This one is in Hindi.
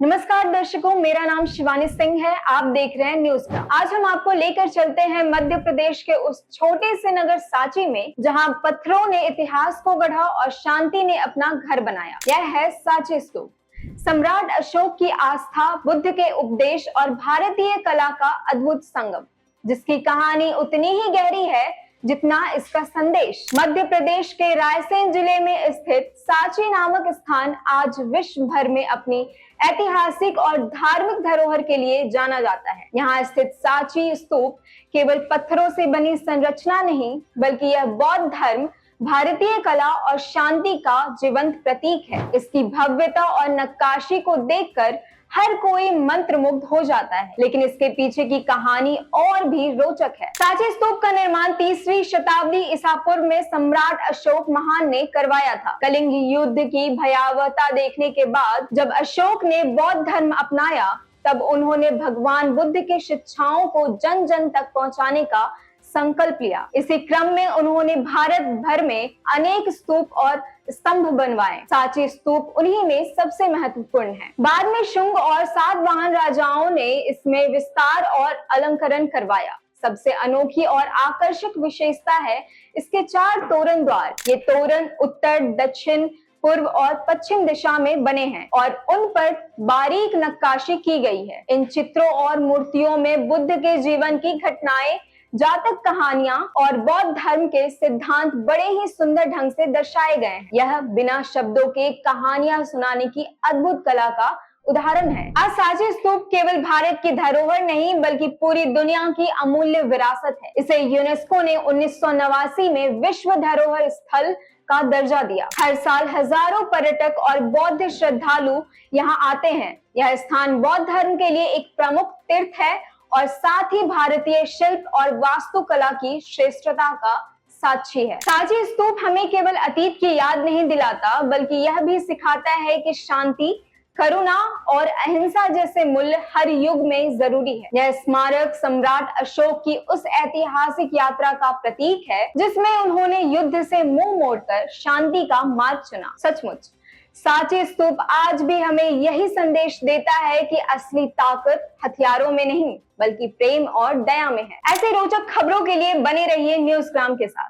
नमस्कार दर्शकों, मेरा नाम शिवानी सिंह है। आप देख रहे हैं न्यूज का। आज हम आपको लेकर चलते हैं मध्य प्रदेश के उस छोटे से नगर सांची में, जहां पत्थरों ने इतिहास को गढ़ा और शांति ने अपना घर बनाया। यह है सांची स्तूप, सम्राट अशोक की आस्था, बुद्ध के उपदेश और भारतीय कला का अद्भुत संगम, जिसकी कहानी उतनी ही गहरी है जितना इसका संदेश। मध्य प्रदेश के रायसेन जिले में स्थित सांची नामक स्थान आज विश्व भर में अपनी ऐतिहासिक और धार्मिक धरोहर के लिए जाना जाता है। यहाँ स्थित सांची स्तूप केवल पत्थरों से बनी संरचना नहीं, बल्कि यह बौद्ध धर्म, भारतीय कला और शांति का जीवंत प्रतीक है। इसकी भव्यता और नक्काशी को देखकर हर कोई मंत्रमुग्ध हो जाता है, लेकिन इसके पीछे की कहानी और भी रोचक है। सांची स्तूप का निर्माण 3वीं शताब्दी ईसा पूर्व में सम्राट अशोक महान ने करवाया था। कलिंग युद्ध की भयावहता देखने के बाद जब अशोक ने बौद्ध धर्म अपनाया, तब उन्होंने भगवान बुद्ध की शिक्षाओं को जन जन तक पहुंचाने का संकल्प लिया। इसी क्रम में उन्होंने भारत भर में अनेक स्तूप और स्तंभ बनवाए। सांची स्तूप उन्हीं में सबसे महत्वपूर्ण है। बाद में शुंग और सातवाहन राजाओं ने इसमें विस्तार और अलंकरण करवाया। सबसे अनोखी और आकर्षक विशेषता है इसके 4 तोरण द्वार। ये तोरण उत्तर, दक्षिण, पूर्व और पश्चिम दिशा में बने हैं और उन पर बारीक नक्काशी की गई है। इन चित्रों और मूर्तियों में बुद्ध के जीवन की घटनाएं, जातक कहानियां और बौद्ध धर्म के सिद्धांत बड़े ही सुंदर ढंग से दर्शाए गए हैं। यह बिना शब्दों के कहानियां सुनाने की अद्भुत कला का उदाहरण है। आज सांची स्तूप केवल भारत की धरोहर नहीं, बल्कि पूरी दुनिया की अमूल्य विरासत है। इसे यूनेस्को ने 1989 में विश्व धरोहर स्थल का दर्जा दिया। हर साल हजारों पर्यटक और बौद्ध श्रद्धालु यहाँ आते हैं। यह स्थान बौद्ध धर्म के लिए एक प्रमुख तीर्थ है और साथ ही भारतीय शिल्प और वास्तुकला की श्रेष्ठता का साक्षी है। सांची स्तूप हमें केवल अतीत की याद नहीं दिलाता, बल्कि यह भी सिखाता है कि शांति, करुणा और अहिंसा जैसे मूल्य हर युग में जरूरी है। यह स्मारक सम्राट अशोक की उस ऐतिहासिक यात्रा का प्रतीक है, जिसमें उन्होंने युद्ध से मुंह मोड़कर शांति का मार्ग चुना। सचमुच सांची स्तूप आज भी हमें यही संदेश देता है कि असली ताकत हथियारों में नहीं, बल्कि प्रेम और दया में है। ऐसे रोचक खबरों के लिए बने रहिए न्यूज़ग्राम के साथ।